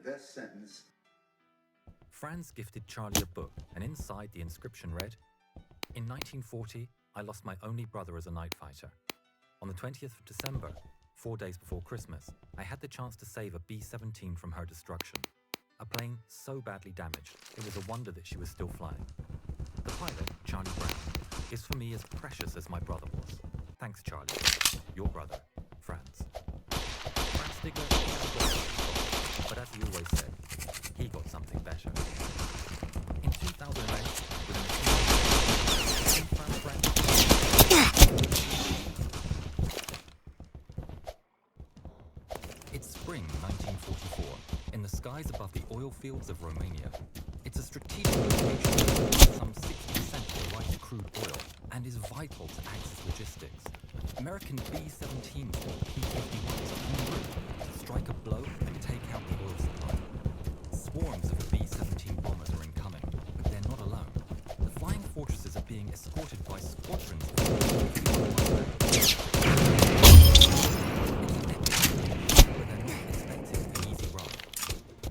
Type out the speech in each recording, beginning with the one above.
this sentence. Franz gifted Charlie a book, and inside the inscription read, "In 1940, I lost my only brother as a night fighter. On the 20th of December, 4 days before Christmas, I had the chance to save a B-17 from her destruction. A plane so badly damaged, it was a wonder that she was still flying. The pilot, Charlie Brown, is for me as precious as my brother was. Thanks, Charlie. Your brother, Franz." Franz Stigler never got much, but as he always said, he got something better. In 2008, with an Franz Brown. It's spring 1944, in the skies above the oil fields of Romania. It's a strategic location, some 60% of the right crude oil, and is vital to Axis logistics. American B-17s and P-51s are en route to strike a blow and take out the oil supply. Swarms of B-17 bombers are incoming, but they're not alone. The flying fortresses are being escorted by squadrons of P-51 Mustangs.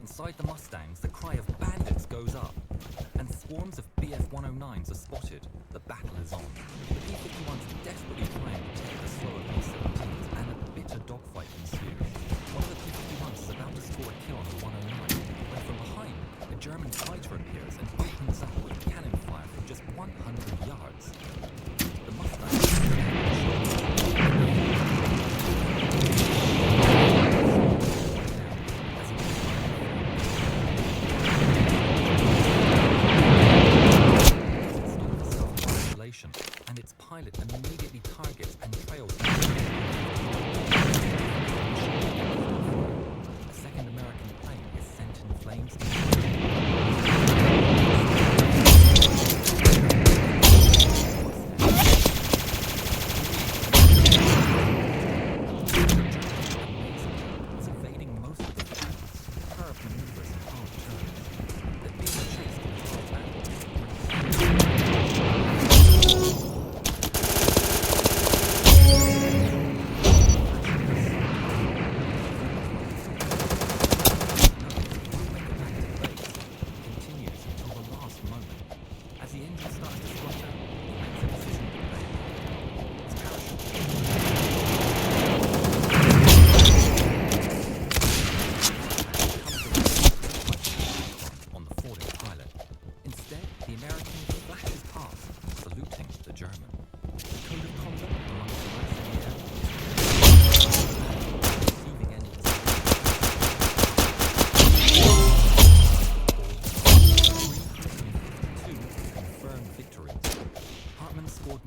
Inside the Mustangs, the cry of bandits goes up, and swarms of BF-109s are spotted. The battle is on. The P-51s are desperately trying to take the slower B-17s, and a bitter dogfight ensues. One of the P-51s is about to score a kill on the 109, when from behind, a German fighter appears and opens up with cannon fire from just 100 yards. The Mustangs and its pilot immediately targets and trails. A second American plane is sent in flames. It's evading most of the superb maneuvers and hard turns. They're being chased in a hard battle.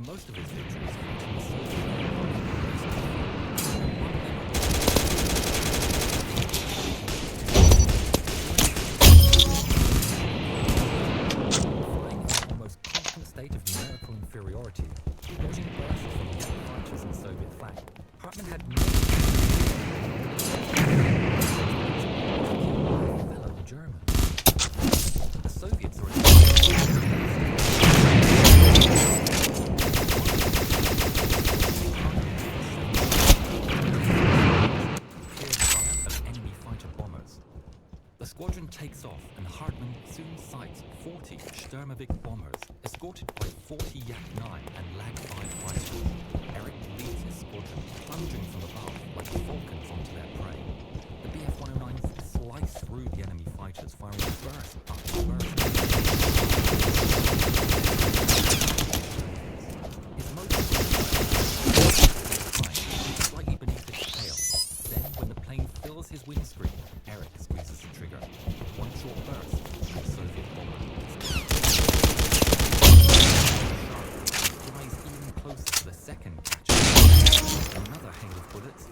Most of his victories from the Soviet flying in an almost constant state of numerical inferiority, dodging bursts from the Allied fighters and Soviet flag. Hartmann had no fellow German. The Soviets are squadron takes off, and Hartmann soon sights 40 Sturmovik bombers, escorted by 40 Yak-9 and Lag-5 fighters. Eric leads his squadron, plunging from above like falcons onto their prey. The BF-109s slice through the enemy fighters, firing burst after burst. His motor slightly beneath its tail. Then, when the plane fills his windscreen, Eric squeezes the trigger. One short burst, and the Soviet bomber flies even closer to the second catcher. Another hail of bullets.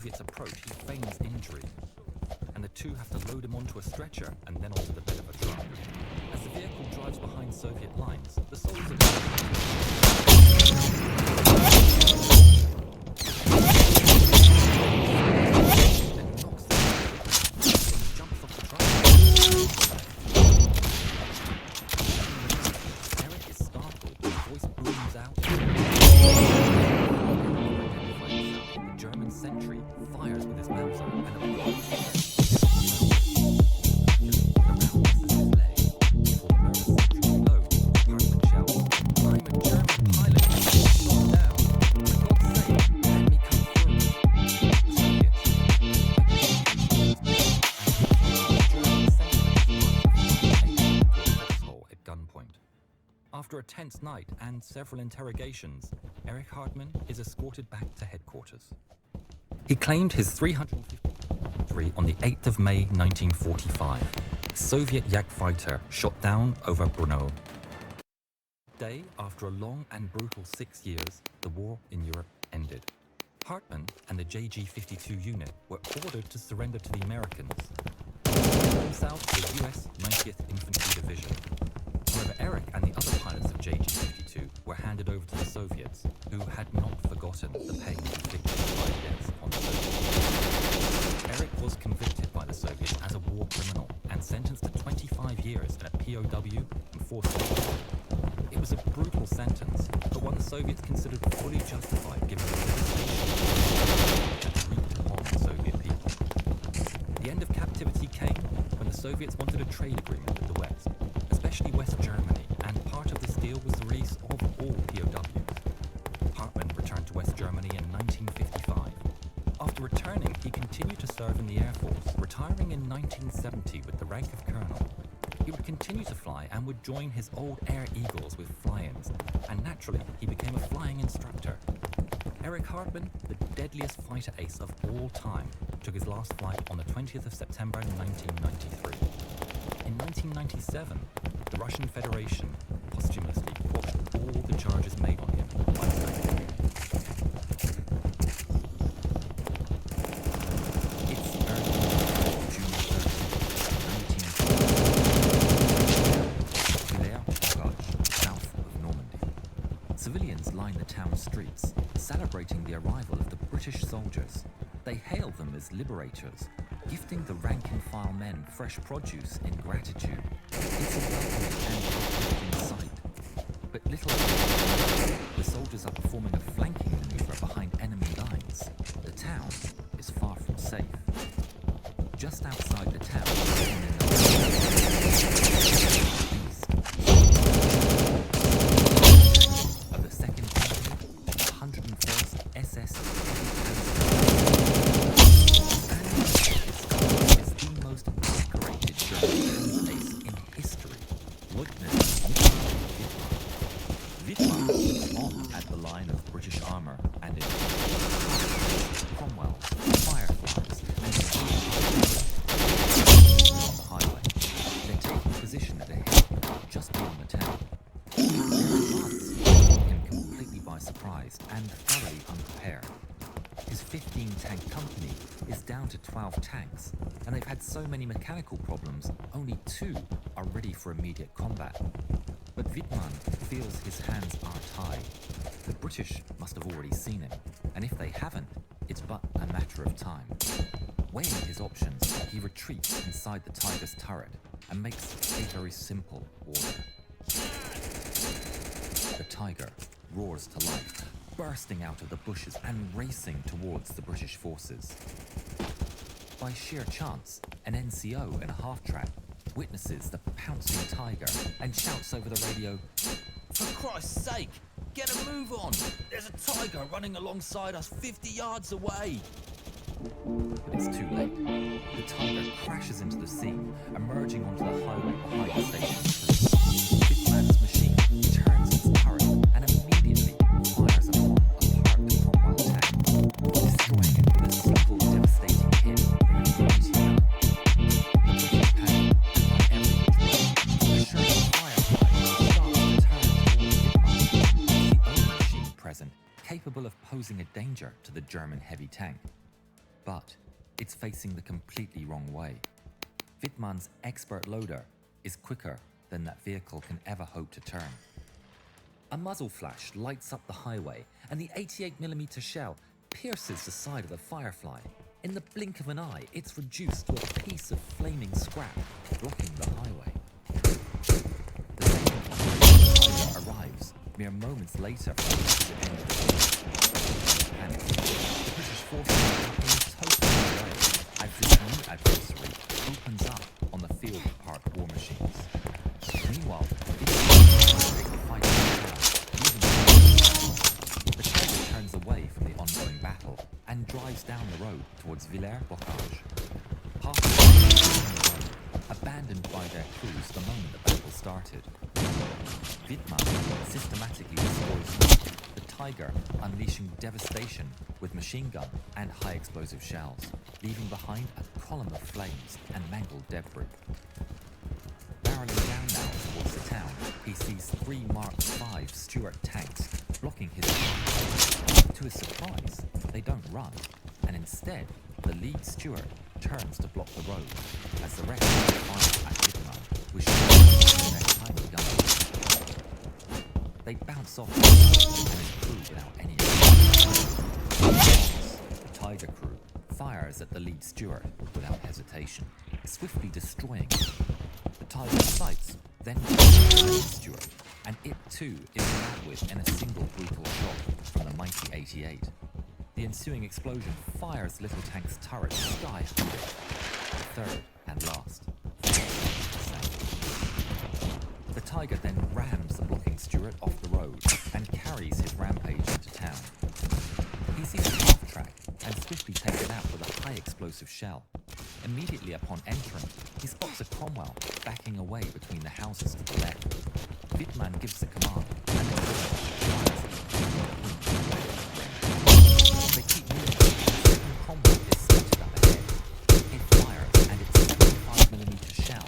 Soviets approach, he feigns injury, and the two have to load him onto a stretcher and then onto the bed of a truck. As the vehicle drives behind Soviet lines, the soldiers are then knocks the then jumps off the truck. Eric is startled, his voice booms out. The German sentry fires with his Mauser and After a tense night and several interrogations, Erich Hartmann is escorted back to headquarters. He claimed his 353 on the 8th of May 1945. Soviet Yak fighter shot down over Brno. Day after a long and brutal 6 years, the war in Europe ended. Hartmann and the JG-52 unit were ordered to surrender to the Americans, themselves to the US 90th Infantry Division. However, Eric and the other pilots of JG-52 were handed over to the Soviets, who had not forgotten the pain inflicted by deaths on the Soviets. Eric was convicted by the Soviets as a war criminal and sentenced to 25 years in a POW and forced labor. It was a brutal sentence, but one the Soviets considered fully justified given the devastation that wreaked upon the Soviet people. The end of captivity came when the Soviets wanted a trade agreement with the West, especially West Germany, and part of this deal was the release of all POWs. Hartmann returned to West Germany in 1955. After returning, he continued to serve in the Air Force, retiring in 1970 with the rank of colonel. He would continue to fly and would join his old Air Eagles with fly-ins, and naturally, he became a flying instructor. Erich Hartmann, the deadliest fighter ace of all time, took his last flight on the 20th of September 1993. In 1997, the Russian Federation posthumously quashed all the charges made on him by the Soviet Union. It's early June 30, south of Normandy. Civilians line the town streets, celebrating the arrival of the British soldiers. They hail them as liberators, gifting the rank-and-file men fresh produce in gratitude. It's a welcoming and uplifting sight. But little later, the soldiers are performing a flanking maneuver behind enemy lines. The town is far from safe. Just outside the town, of the 2nd Company, 101st SS at the line of British armour and in Cromwell, Fireflies, and on the highway. They're taking position at a hill just beyond the town. Their advance caught him completely by surprise and thoroughly unprepared. His 15-tank company is down to 12 tanks, and they've had so many mechanical problems, only 2 are ready for immediate combat. But Wittmann feels his hands are tied. The British must have already seen him, and if they haven't, it's but a matter of time. Weighing his options, he retreats inside the Tiger's turret and makes a very simple order. The Tiger roars to life, bursting out of the bushes and racing towards the British forces. By sheer chance, an NCO in a half-track witnesses the pouncing Tiger and shouts over the radio, "For Christ's sake, get a move on! There's a Tiger running alongside us 50 yards away!" But it's too late. The Tiger crashes into the sea, emerging onto the highway behind the station. Wittmann's machine turns its turret and immediately fires upon a part of the Cromwell tank, destroying it with a single devastating hit from its mighty gun. The British panic, and by every which way, the Sherman Firefly starts to turn towards Wittmann, the only machine present capable of posing a danger to the German heavy tank. But it's facing the completely wrong way. Wittmann's expert loader is quicker than that vehicle can ever hope to turn. A muzzle flash lights up the highway, and the 88mm shell pierces the side of the Firefly. In the blink of an eye, it's reduced to a piece of flaming scrap, blocking the highway. The second operator arrives mere moments later from the opposite end of the field. And the British forces are in total delay as this new adversary opens up on the field of parked war machines. Meanwhile, the fight the Tiger turns away from the ongoing battle and drives down the road towards Villers-Bocage. Half of the road, abandoned by their crews the moment the battle started. Wittmann systematically destroys the Tiger, unleashing devastation with machine gun and high explosive shells, leaving behind a column of flames and mangled debris. Barreling down now towards the town, he sees 3 Mark V Stuart tanks blocking his path. To his surprise, they don't run, and instead, the lead Stuart turns to block the road as the rest fire at Wittmann with shells from their tiny guns. They bounce off and his crew without any The Tiger crew fires at the lead Stuart without hesitation, swiftly destroying it. The Tiger's sights then kills the lead Stuart, and it too is dealt with in a single brutal shot from the mighty 88. The ensuing explosion fires Little Tank's turret sky high. The third and last. The Tiger then rams the blocking Stuart off the road and carries his rampage into town. He sees a half-track and swiftly takes it out with a high explosive shell. Immediately upon entering, he spots a Cromwell backing away between the houses to the left. Wittmann gives the command, and the they keep moving, and the second Cromwell is sighted up ahead. It fires, and its 75mm shell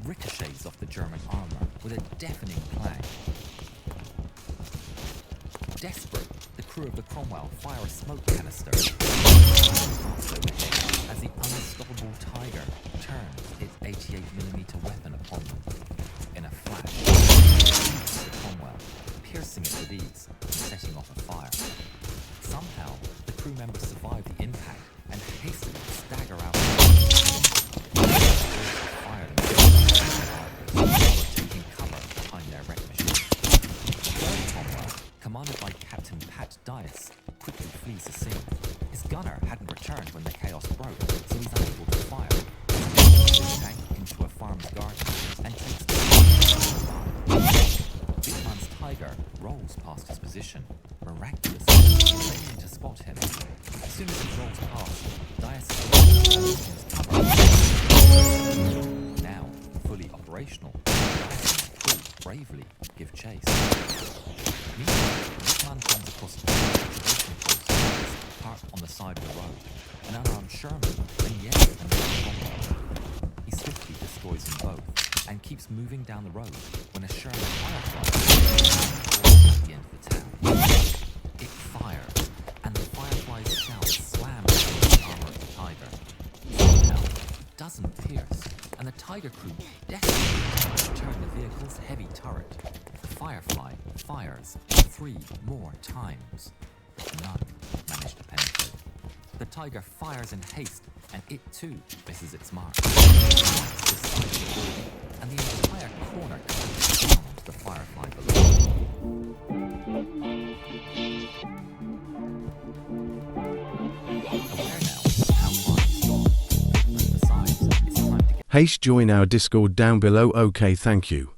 ricochets off the German armour with a deafening clang. Desperate, the crew of the Cromwell fire a smoke canister as the unstoppable Tiger turns its 88mm weapon upon them. In a flash, the Cromwell, piercing it with ease, setting off a fire. Somehow, the crew members survive the impact and hastily stagger out. Fire taking cover behind their wreck machine. The third Cromwell, commanded by Captain Pat Dias, quickly flees the scene. His gunner hadn't returned when the chaos broke, so he's unable to fire. He pushes his tank into a farm's garden and takes the Wittmann's Tiger rolls past his position, miraculously failing to spot him. As soon as he rolls past, Dias his cover. Now fully operational, Dias and crew bravely give chase. Meanwhile, Wittmann comes across two observation posts parked on the side of the road, an unarmed Sherman and yet another Cromwell. He swiftly destroys them both and keeps moving down the road when a Sherman Firefly at the end of the town. It fires, and the Firefly's shell slams into the armor of the Tiger. Somehow, it doesn't pierce, and the Tiger crew desperately turn the vehicle's heavy turret. The Firefly fires 3 more times, but none manage to penetrate. The Tiger fires in haste, and it too misses its mark. It strikes the side of the building, and the entire corner collapses down onto the Firefly below. Aware now of how far he's gone, but besides, it's time to get... Haste, join our Discord down below. Okay, thank you.